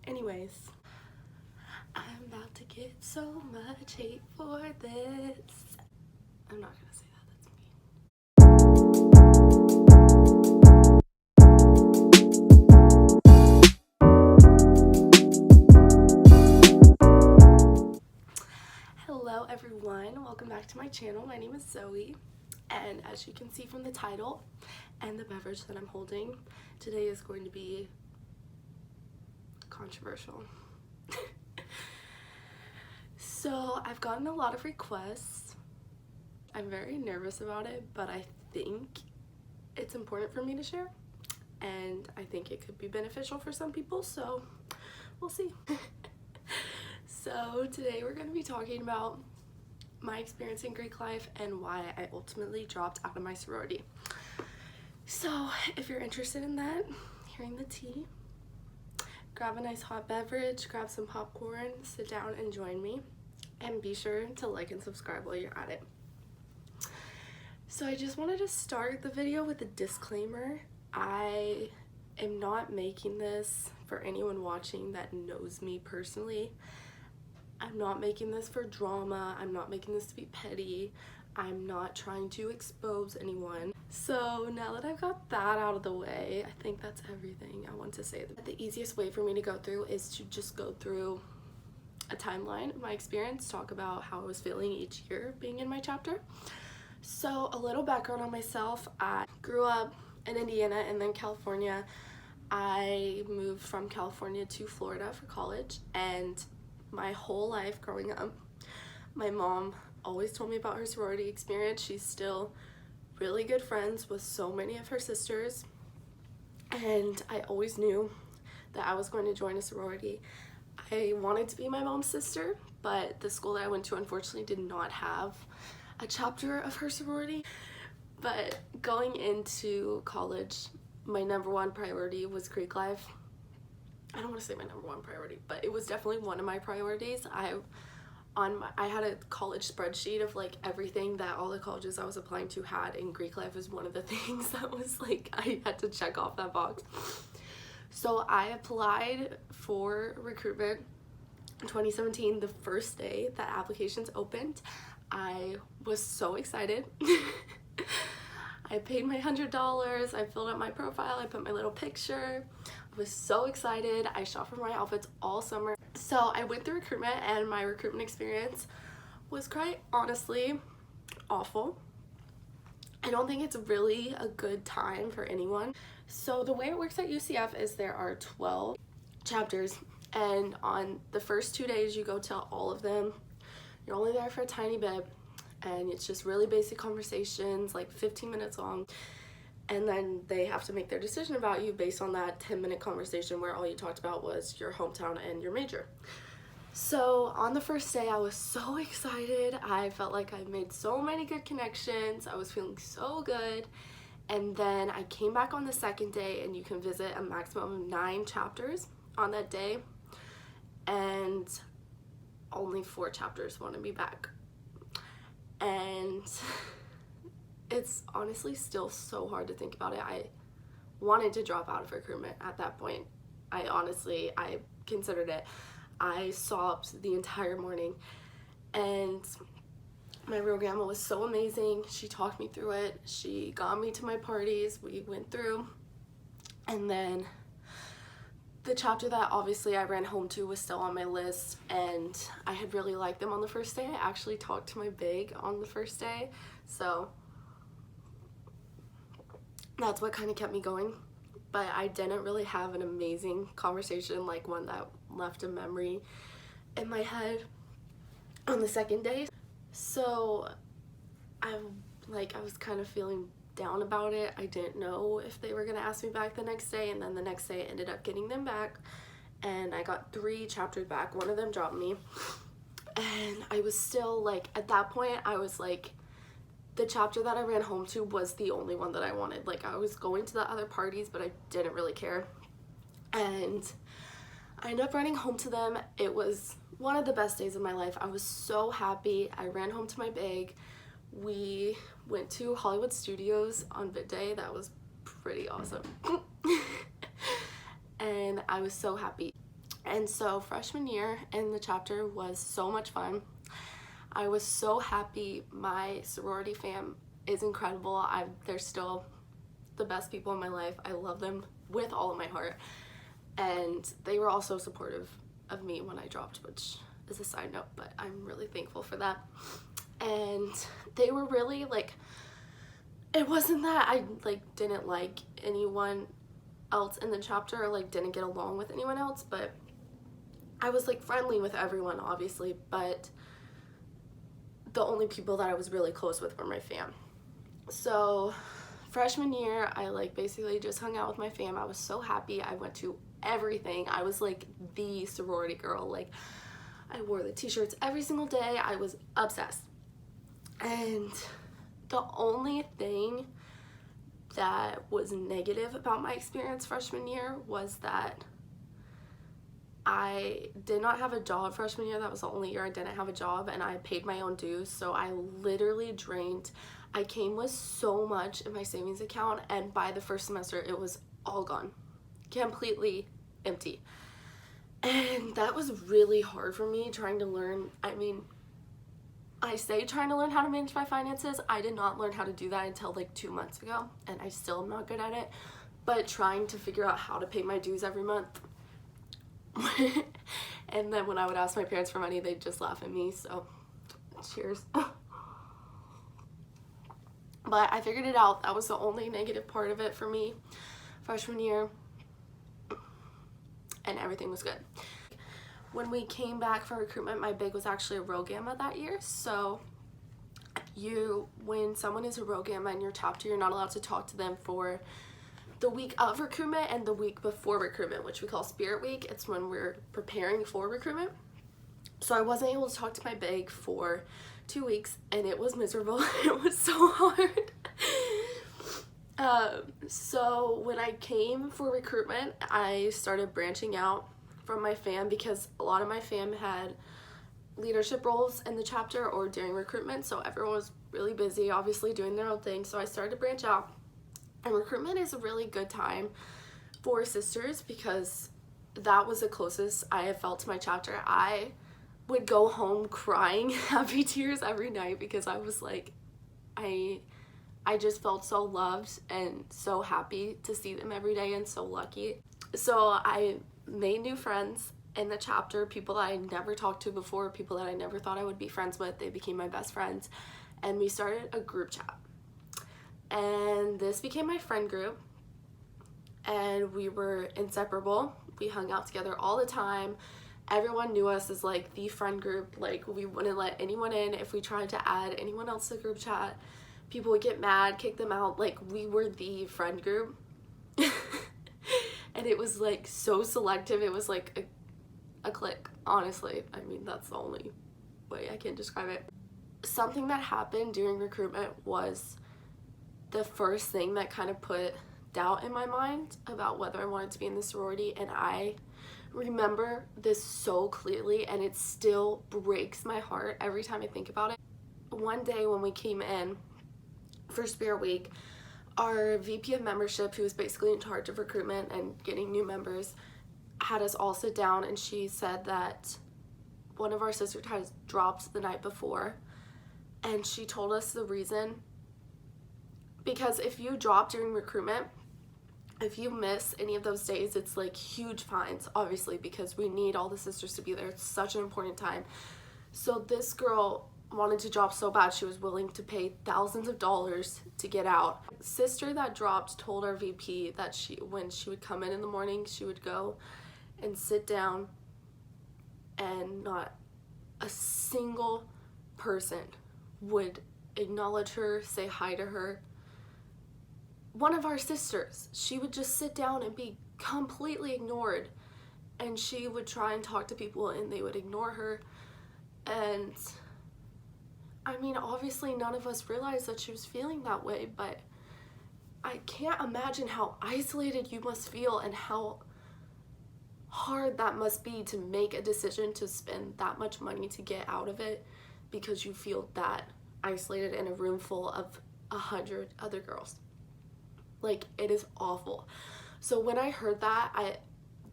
Anyways, I'm about to get so much hate for this. I'm not gonna say that, that's mean. Hello everyone, welcome back to my channel. My name is Zoe, and as you can see from the title and the beverage that I'm holding, today is going to be controversial. So I've gotten a lot of requests. I'm very nervous about it, but I think it's important for me to share, and I think it could be beneficial for some people, so we'll see. So today we're going to be talking about my experience in Greek life and why I ultimately dropped out of my sorority. So if you're interested in that, hearing the tea, grab a nice hot beverage, grab some popcorn, sit down and join me, and be sure to like and subscribe while you're at it. So I just wanted to start the video with a disclaimer. I am not making this for anyone watching that knows me personally. I'm not making this for drama. I'm not making this to be petty. I'm not trying to expose anyone. So now that I've got that out of the way, I think that's everything I want to say. The easiest way for me to go through is to just go through a timeline of my experience, talk about how I was feeling each year being in my chapter. So a little background on myself. I grew up in Indiana and then California. I moved from California to Florida for college, and my whole life growing up, my mom always told me about her sorority experience. She's still really good friends with so many of her sisters, and I always knew that I was going to join a sorority. I wanted to be my mom's sister, but the school that I went to unfortunately did not have a chapter of her sorority. But going into college, my number one priority was Greek life. I don't want to say my number one priority, but it was definitely one of my priorities. I had a college spreadsheet of like everything that all the colleges I was applying to had, and Greek life was one of the things that was like I had to check off that box. So I applied for recruitment in 2017, the first day that applications opened. I was so excited. I paid my $100, I filled out my profile, I put my little picture. I was so excited. I shop for my outfits all summer. So I went through recruitment, and my recruitment experience was quite honestly awful. I don't think it's really a good time for anyone. So the way it works at UCF is there are 12 chapters, and on the first 2 days you go to all of them. You're only there for a tiny bit, and it's just really basic conversations, like 15 minutes long. And then they have to make their decision about you based on that 10-minute conversation where all you talked about was your hometown and your major. So on the first day, I was so excited. I felt like I made so many good connections. I was feeling so good. And then I came back on the second day, and you can visit a maximum of 9 chapters on that day. And only 4 chapters wanted me back. And it's honestly still so hard to think about it. I wanted to drop out of recruitment at that point. I considered it. I sobbed the entire morning, and my real grandma was so amazing. She talked me through it. She got me to my parties. We went through, and then the chapter that obviously I ran home to was still on my list, and I had really liked them on the first day. I actually talked to my big on the first day, so that's what kind of kept me going. But I didn't really have an amazing conversation, like one that left a memory in my head on the second day. So I was kind of feeling down about it. I didn't know if they were gonna ask me back the next day, and then the next day I ended up getting them back, and I got 3 chapters back. One of them dropped me, and I was still like, at that point I was like, the chapter that I ran home to was the only one that I wanted. Like, I was going to the other parties, but I didn't really care. And I ended up running home to them. It was one of the best days of my life. I was so happy. I ran home to my bag. We went to Hollywood Studios on bid day. That was pretty awesome. And I was so happy. And so freshman year in the chapter was so much fun. I was so happy. My sorority fam is incredible. They're still the best people in my life. I love them with all of my heart. And they were also supportive of me when I dropped, which is a side note, but I'm really thankful for that. And they were really like, it wasn't that I like didn't like anyone else in the chapter or like didn't get along with anyone else, but I was like friendly with everyone obviously, but the only people that I was really close with were my fam. So freshman year, I like basically just hung out with my fam. I was so happy. I went to everything. I was like the sorority girl. Like I wore the t-shirts every single day. I was obsessed. And the only thing that was negative about my experience freshman year was that I did not have a job freshman year. That was the only year I didn't have a job, and I paid my own dues. So I literally drained. I came with so much in my savings account, and by the first semester it was all gone, completely empty. And that was really hard for me trying to learn. I mean, I say trying to learn how to manage my finances. I did not learn how to do that until like 2 months ago, and I still am not good at it. But trying to figure out how to pay my dues every month. And then when I would ask my parents for money, they'd just laugh at me. So cheers. But I figured it out. That was the only negative part of it for me freshman year, and everything was good. When we came back for recruitment, my big was actually a Rho Gamma that year. So when someone is a Rho Gamma in your chapter, you're not allowed to talk to them for the week of recruitment and the week before recruitment, which we call Spirit Week. It's when we're preparing for recruitment. So I wasn't able to talk to my big for 2 weeks, and it was miserable. It was so hard. So when I came for recruitment, I started branching out from my fam because a lot of my fam had leadership roles in the chapter or during recruitment, so everyone was really busy, obviously doing their own thing. So I started to branch out. And recruitment is a really good time for sisters because that was the closest I have felt to my chapter. I would go home crying happy tears every night because I was like, I just felt so loved and so happy to see them every day and so lucky. So I made new friends in the chapter, people that I never talked to before, people that I never thought I would be friends with. They became my best friends, and we started a group chat. And this became my friend group, and we were inseparable. We hung out together all the time. Everyone knew us as like the friend group. Like we wouldn't let anyone in. If we tried to add anyone else to the group chat, people would get mad, kick them out. Like we were the friend group. And it was like so selective. It was like a clique, honestly. I mean, that's the only way I can describe it. Something that happened during recruitment was the first thing that kind of put doubt in my mind about whether I wanted to be in the sorority, and I remember this so clearly, and it still breaks my heart every time I think about it. One day when we came in for Spirit Week, our VP of membership, who was basically in charge of recruitment and getting new members, had us all sit down, and she said that one of our sisters had dropped the night before, and she told us the reason. Because if you drop during recruitment, if you miss any of those days, it's like huge fines, obviously, because we need all the sisters to be there. It's such an important time. So this girl wanted to drop so bad, she was willing to pay thousands of dollars to get out. Sister that dropped told our VP that when she would come in the morning, she would go and sit down, and not a single person would acknowledge her, say hi to her. One of our sisters, she would just sit down and be completely ignored, and she would try and talk to people and they would ignore her. And I mean, obviously none of us realized that she was feeling that way, but I can't imagine how isolated you must feel and how hard that must be to make a decision to spend that much money to get out of it because you feel that isolated in a room full of 100 other girls. Like, it is awful. So when I heard that,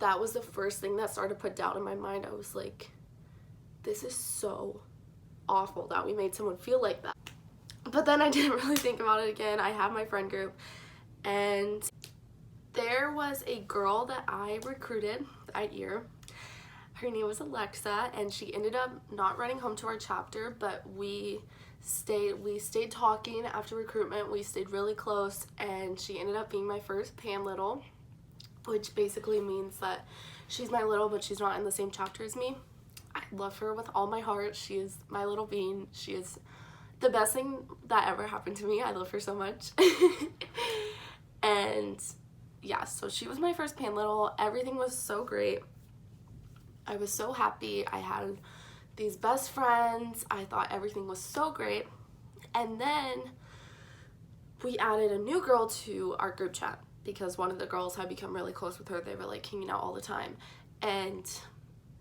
that was the first thing that started to put doubt in my mind. I was like, this is so awful that we made someone feel like that. But then I didn't really think about it again. I have my friend group, and there was a girl that I recruited that year. Her name was Alexa, and she ended up not running home to our chapter, but we stayed talking after recruitment. We stayed really close, and she ended up being my first Pan Little, which basically means that she's my little, but she's not in the same chapter as me. I love her with all my heart. She is my little bean. She is the best thing that ever happened to me. I love her so much. And yeah, so she was my first Pan Little. Everything was so great. I was so happy. I had these best friends. I thought everything was so great. And then we added a new girl to our group chat because one of the girls had become really close with her. They were like hanging out all the time. And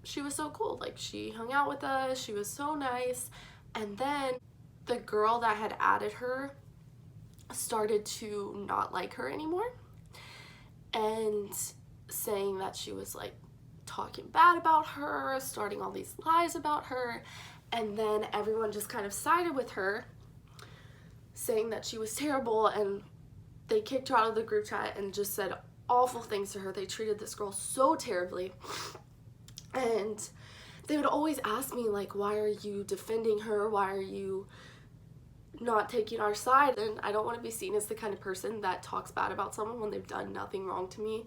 she was so cool. Like, she hung out with us. She was so nice. And then the girl that had added her started to not like her anymore and saying that she was like talking bad about her, starting all these lies about her. And then everyone just kind of sided with her, saying that she was terrible, and they kicked her out of the group chat and just said awful things to her. They treated this girl so terribly. And they would always ask me, like, why are you defending her? Why are you not taking our side? And I don't want to be seen as the kind of person that talks bad about someone when they've done nothing wrong to me.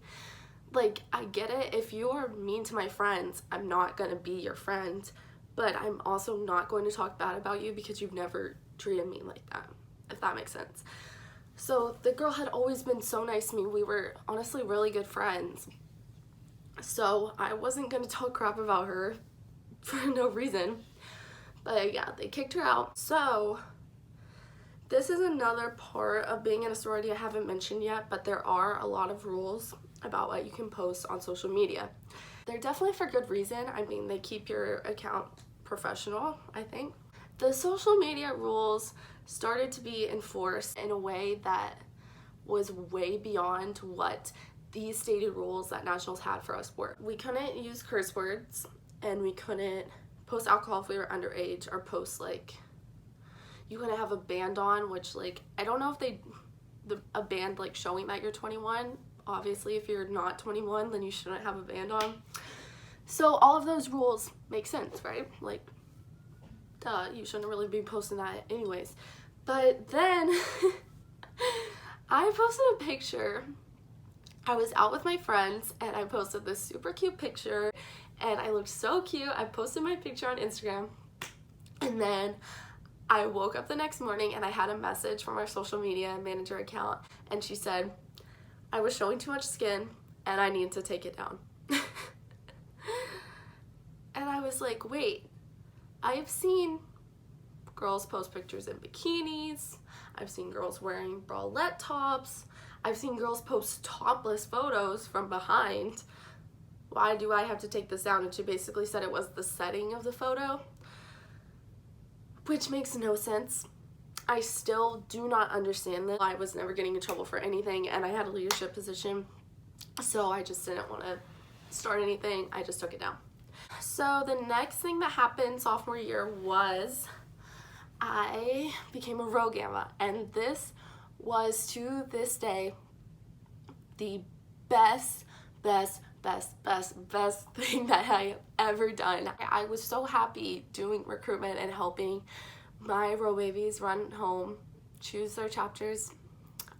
Like, I get it. If you are mean to my friends, I'm not going to be your friend. But I'm also not going to talk bad about you because you've never treated me like that, if that makes sense. So the girl had always been so nice to me. We were honestly really good friends. So I wasn't going to talk crap about her for no reason. But yeah, they kicked her out. So this is another part of being in a sorority I haven't mentioned yet, but there are a lot of rules about what you can post on social media. They're definitely for good reason. I mean, they keep your account professional, I think. The social media rules started to be enforced in a way that was way beyond what these stated rules that nationals had for us were. We couldn't use curse words, and we couldn't post alcohol if we were underage, or post, like, you couldn't have a band on, which, like, I don't know if a band, like, showing that you're 21. Obviously, if you're not 21, then you shouldn't have a band on. So all of those rules make sense, right? Like, duh, you shouldn't really be posting that anyways. But then I posted a picture. I was out with my friends, and I posted this super cute picture, and I looked so cute. I posted my picture on Instagram, and then I woke up the next morning, and I had a message from our social media manager account, and she said, I was showing too much skin, and I need to take it down. And I was like, wait, I've seen girls post pictures in bikinis. I've seen girls wearing bralette tops. I've seen girls post topless photos from behind. Why do I have to take this down? And she basically said it was the setting of the photo, which makes no sense. I still do not understand this. I was never getting in trouble for anything, and I had a leadership position, so I just didn't want to start anything. I just took it down. So the next thing that happened sophomore year was I became a Rho Gamma, and this was, to this day, the best thing that I have ever done. I was so happy doing recruitment and helping my Rho babies run home, choose their chapters.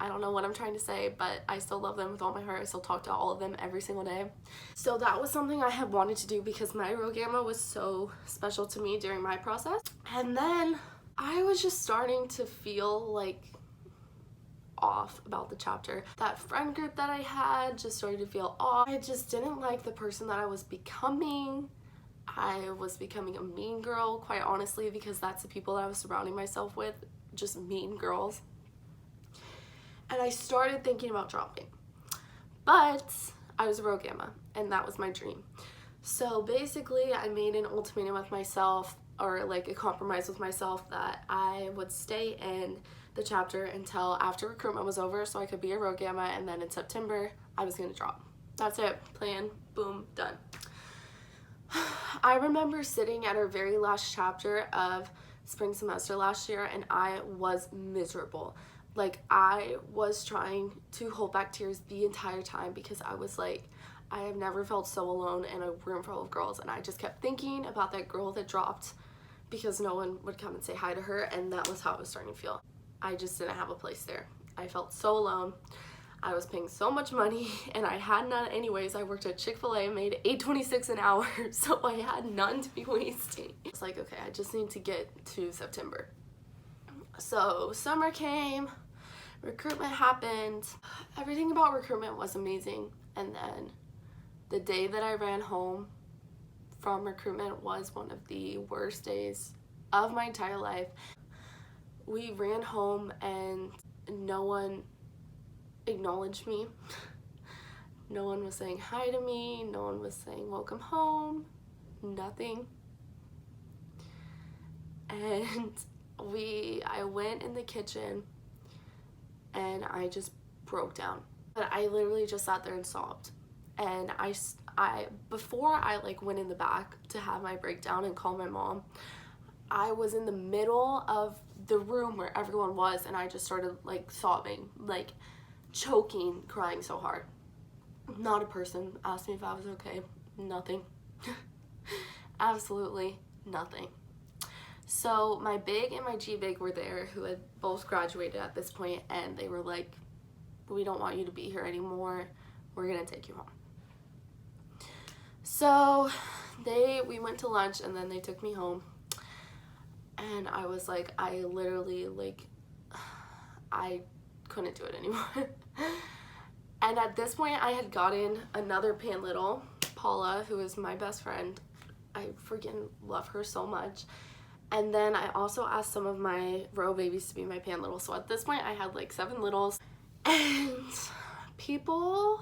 I don't know what I'm trying to say, but I still love them with all my heart. I still talk to all of them every single day. So that was something I had wanted to do because my Rho Gamma was so special to me during my process. And then I was just starting to feel like off about the chapter. That friend group that I had just started to feel off. I just didn't like the person that I was becoming. I was becoming a mean girl, quite honestly, because that's the people that I was surrounding myself with, just mean girls. And I started thinking about dropping. But I was a Rho Gamma, and that was my dream. So basically, I made an ultimatum with myself, or like a compromise with myself, that I would stay in the chapter until after recruitment was over so I could be a Rho Gamma, and then in September, I was going to drop. That's it. Plan boom, done. I remember sitting at our very last chapter of spring semester last year, and I was miserable. Like, I was trying to hold back tears the entire time because I was like, I have never felt so alone in a room full of girls, and I just kept thinking about that girl that dropped because no one would come and say hi to her, and that was how I was starting to feel. I just didn't have a place there. I felt so alone. I was paying so much money, and I had none anyways. I worked at Chick-fil-A, made $8.26 an hour, so I had none to be wasting. It's like, okay, I just need to get to September. So summer came, recruitment happened. Everything about recruitment was amazing, and then the day that I ran home from recruitment was one of the worst days of my entire life. We ran home and no one acknowledged me. No one was saying hi to me. No one was saying welcome home. Nothing. And I went in the kitchen and I just broke down. But I literally just sat there and sobbed. And before I like went in the back to have my breakdown and call my mom, I was in the middle of the room where everyone was, and I just started like sobbing, like choking, crying so hard. Not a person asked me if I was okay. Nothing. Absolutely nothing. So my big and my G big were there, who had both graduated at this point, and they were like, we don't want you to be here anymore. We're gonna take you home. So we went to lunch, and then they took me home. And I was like, I literally, like, I couldn't do it anymore. And at this point, I had gotten another Pan Little, Paula, who is my best friend. I freaking love her so much. And then I also asked some of my row babies to be my Pan Little. So at this point, I had like 7 littles. And people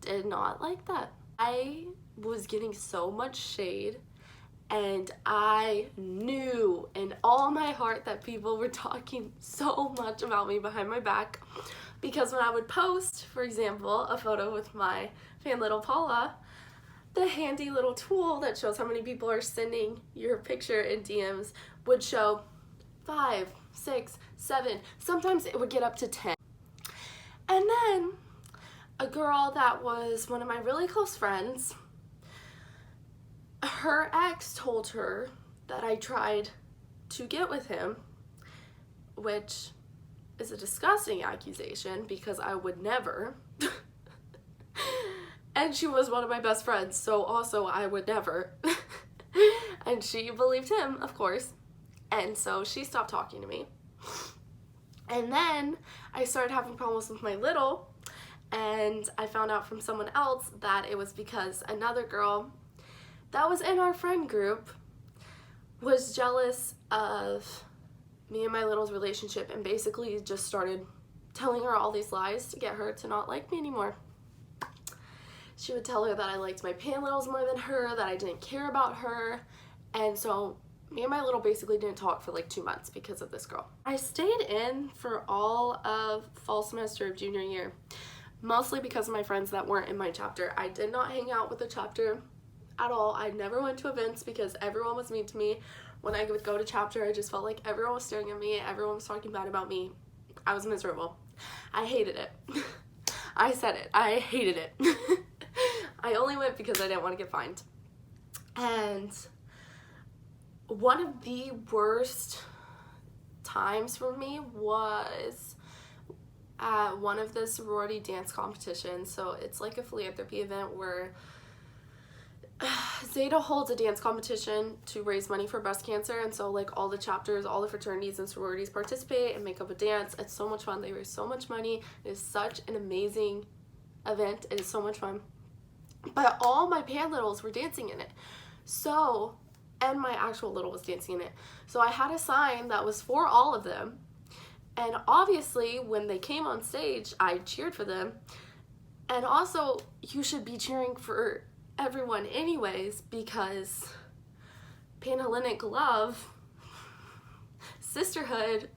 did not like that. I was getting so much shade. And I knew in all my heart that people were talking so much about me behind my back, because when I would post, for example, a photo with my Fan Little Paula, the handy little tool that shows how many people are sending your picture in DMs would show 5, 6, 7, sometimes it would get up to 10. And then a girl that was one of my really close friends, her ex told her that I tried to get with him, which is a disgusting accusation because I would never. And she was one of my best friends, so also I would never. And she believed him, of course. And so she stopped talking to me. And then I started having problems with my little, and I found out from someone else that it was because another girl that was in our friend group was jealous of me and my little's relationship, and basically just started telling her all these lies to get her to not like me anymore. She would tell her that I liked my Pan Littles more than her, that I didn't care about her, and so me and my little basically didn't talk for like 2 months because of this girl. I stayed in for all of fall semester of junior year, mostly because of my friends that weren't in my chapter. I did not hang out with the chapter at all. I never went to events because everyone was mean to me. When I would go to chapter, I just felt like everyone was staring at me, everyone was talking bad about me. I was miserable. I hated it. I said it. I hated it. I only went because I didn't want to get fined. And one of the worst times for me was at one of the sorority dance competitions. So it's like a philanthropy event where Zeta holds a dance competition to raise money for breast cancer, and so like all the chapters, all the fraternities and sororities participate and make up a dance. It's so much fun. They raise so much money. It is such an amazing event. It is so much fun. But all my Pan Littles were dancing in it. So, and my actual little was dancing in it. So I had a sign that was for all of them. And obviously when they came on stage, I cheered for them. And also, you should be cheering for everyone anyways, because Panhellenic love, sisterhood.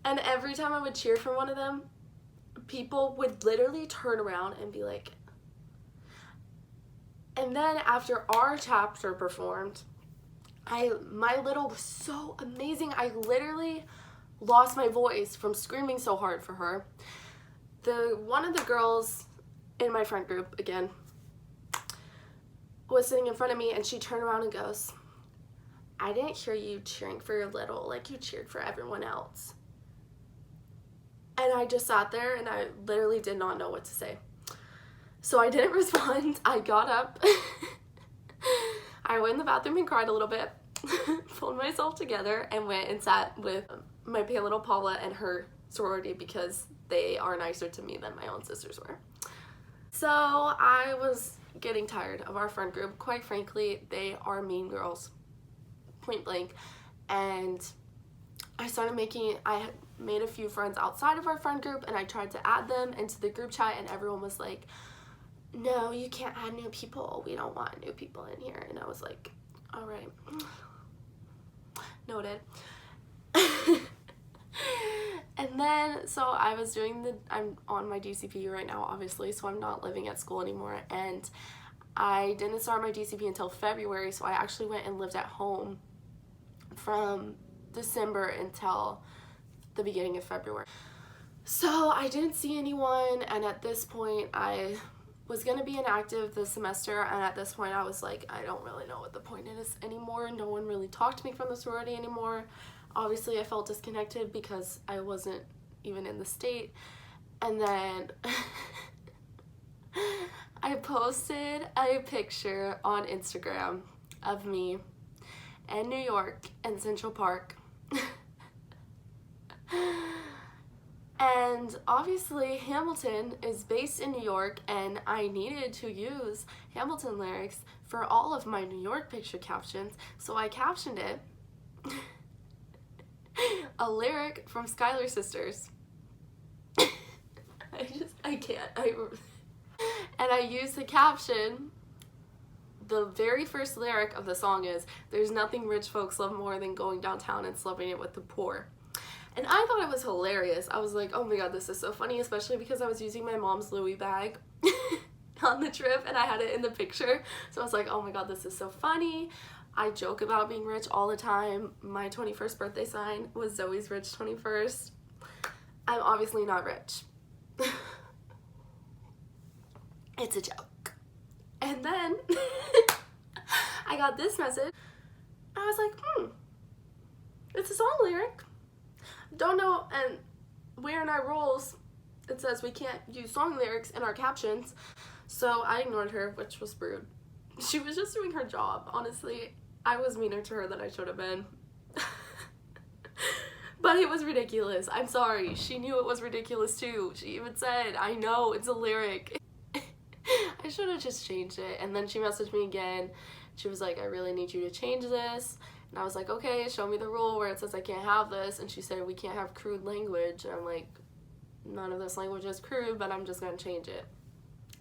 And every time I would cheer for one of them, people would literally turn around and be like, And then after our chapter performed, my little was so amazing. I literally lost my voice from screaming so hard for her. One of the girls in my friend group, again, was sitting in front of me, and she turned around and goes, I didn't hear you cheering for your little like you cheered for everyone else. And I just sat there and I literally did not know what to say. So I didn't respond. I got up. I went in the bathroom and cried a little bit, pulled myself together, and went and sat with my pale little Paula and her sorority because they are nicer to me than my own sisters were. So I was getting tired of our friend group. Quite frankly, they are mean girls, point blank. And I had made a few friends outside of our friend group, and I tried to add them into the group chat, and everyone was like, no, you can't add new people. We don't want new people in here. And I was like, all right, noted. And then, so I'm on my DCP right now, obviously, so I'm not living at school anymore, and I didn't start my DCP until February, so I actually went and lived at home from December until the beginning of February. So I didn't see anyone, and at this point I was going to be inactive this semester, and at this point I was like, I don't really know what the point is anymore. No one really talked to me from the sorority anymore. Obviously I felt disconnected because I wasn't even in the state. And then I posted a picture on Instagram of me in New York and Central Park. And obviously Hamilton is based in New York, and I needed to use Hamilton lyrics for all of my New York picture captions, so I captioned it a lyric from Schuyler Sisters. I can't. And I used the caption. The very first lyric of the song is, there's nothing rich folks love more than going downtown and slumming it with the poor. And I thought it was hilarious. I was like, oh my god, this is so funny, especially because I was using my mom's Louis bag on the trip, and I had it in the picture. So I was like, oh my god, this is so funny. I joke about being rich all the time. My 21st birthday sign was Zoe's Rich 21st. I'm obviously not rich. It's a joke. And then I got this message. I was like, it's a song lyric. Don't know, and where in our rules it says we can't use song lyrics in our captions. So I ignored her, which was rude. She was just doing her job, honestly. I was meaner to her than I should have been. But it was ridiculous. I'm sorry. She knew it was ridiculous too. She even said, I know, it's a lyric. I should have just changed it. And then she messaged me again. She was like, I really need you to change this. And I was like, okay, show me the rule where it says I can't have this. And she said, we can't have crude language. And I'm like, none of this language is crude, but I'm just going to change it.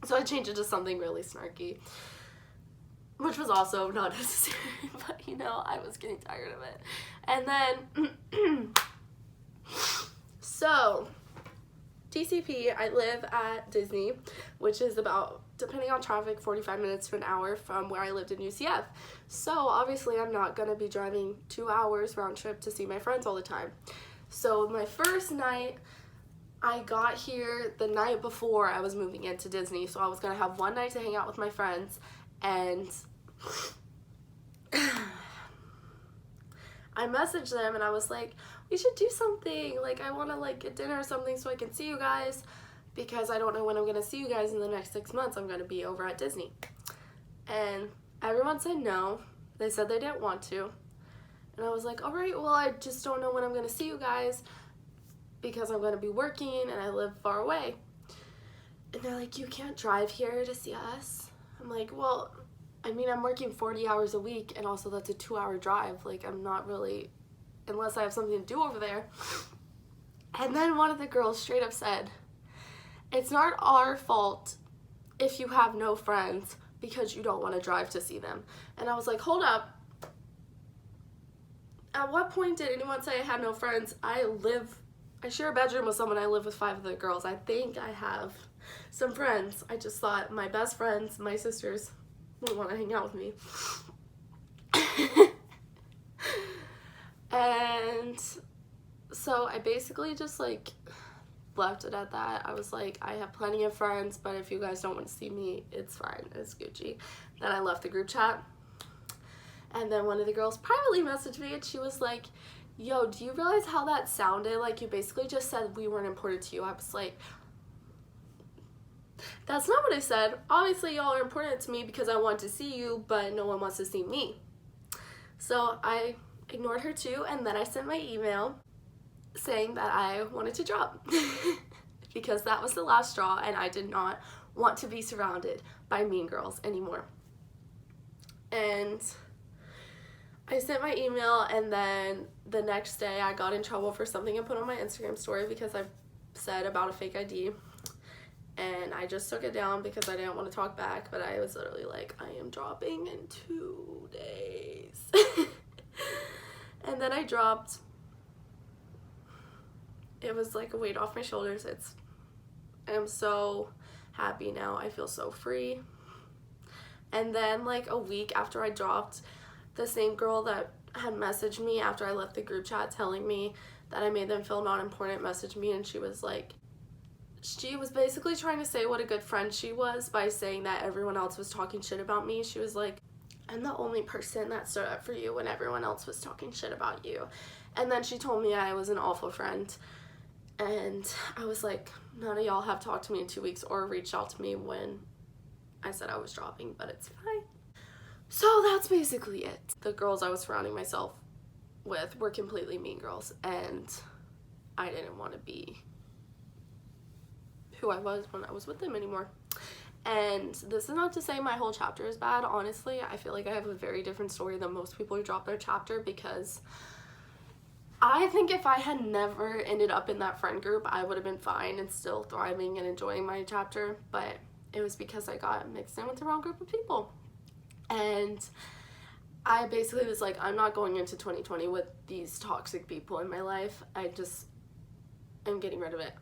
So I changed it to something really snarky, which was also not necessary, but you know, I was getting tired of it. And then, so, DCP, I live at Disney, which is about, depending on traffic, 45 minutes to an hour from where I lived in UCF. So obviously I'm not going to be driving 2 hours round trip to see my friends all the time. So my first night, I got here the night before I was moving into Disney, so I was going to have one night to hang out with my friends, and I messaged them and I was like, we should do something, like I want to like get dinner or something so I can see you guys, because I don't know when I'm going to see you guys in the next 6 months. I'm going to be over at Disney. And everyone said no. They said they didn't want to. And I was like, all right, well, I just don't know when I'm going to see you guys because I'm going to be working and I live far away. And they're like, you can't drive here to see us. I'm like, well, I mean, I'm working 40 hours a week, and also that's a 2-hour drive. Like, I'm not really, unless I have something to do over there. And then one of the girls straight up said, it's not our fault if you have no friends because you don't want to drive to see them. And I was like, hold up. At what point did anyone say I had no friends? I share a bedroom with someone. I live with 5 other girls. I think I have some friends. I just thought my best friends, my sisters, would want to hang out with me. And so I basically just like left it at that. I was like, I have plenty of friends, but if you guys don't want to see me, it's fine, it's Gucci. Then I left the group chat, and then one of the girls privately messaged me, and she was like, yo, do you realize how that sounded? Like, you basically just said we weren't important to you. I was like, that's not what I said. Obviously y'all are important to me because I want to see you, but no one wants to see me. So I ignored her too, and then I sent my email saying that I wanted to drop because that was the last straw, and I did not want to be surrounded by mean girls anymore. And I sent my email, and then the next day I got in trouble for something I put on my Instagram story because I said about a fake ID, and I just took it down because I didn't want to talk back, but I was literally like, I am dropping in 2 days. And then I dropped. It was like a weight off my shoulders. I'm so happy now. I feel so free. And then like a week after I dropped, the same girl that had messaged me after I left the group chat telling me that I made them feel not important messaged me, and she was basically trying to say what a good friend she was by saying that everyone else was talking shit about me. She was like, I'm the only person that stood up for you when everyone else was talking shit about you. And then she told me I was an awful friend. And I was like, none of y'all have talked to me in 2 weeks or reached out to me when I said I was dropping, but it's fine. So that's basically it. The girls I was surrounding myself with were completely mean girls, and I didn't want to be who I was when I was with them anymore. And this is not to say my whole chapter is bad. Honestly, I feel like I have a very different story than most people who drop their chapter, because I think if I had never ended up in that friend group, I would have been fine and still thriving and enjoying my chapter. But it was because I got mixed in with the wrong group of people. And I basically was like, I'm not going into 2020 with these toxic people in my life. I just am getting rid of it.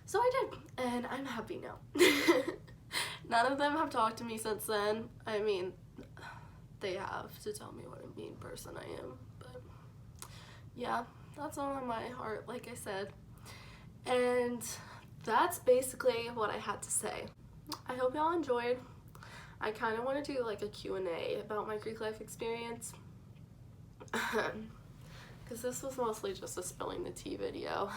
So I did, and I'm happy now. None of them have talked to me since then. I mean, they have to tell me what a mean person I am, but yeah, that's all on my heart, like I said. And that's basically what I had to say. I hope y'all enjoyed. I kind of want to do like a Q&A about my Greek life experience, because this was mostly just a spilling the tea video.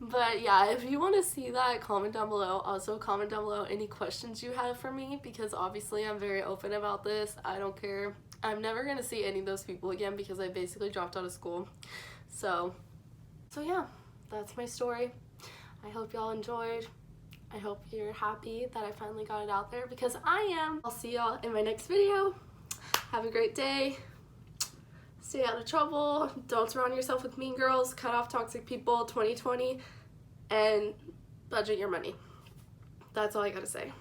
But yeah, if you want to see that, comment down below. Also comment down below any questions you have for me, because obviously I'm very open about this. I don't care. I'm never going to see any of those people again because I basically dropped out of school. So yeah, that's my story. I hope y'all enjoyed. I hope you're happy that I finally got it out there, because I am. I'll see y'all in my next video. Have a great day. Stay out of trouble. Don't surround yourself with mean girls. Cut off toxic people 2020. And budget your money. That's all I gotta say.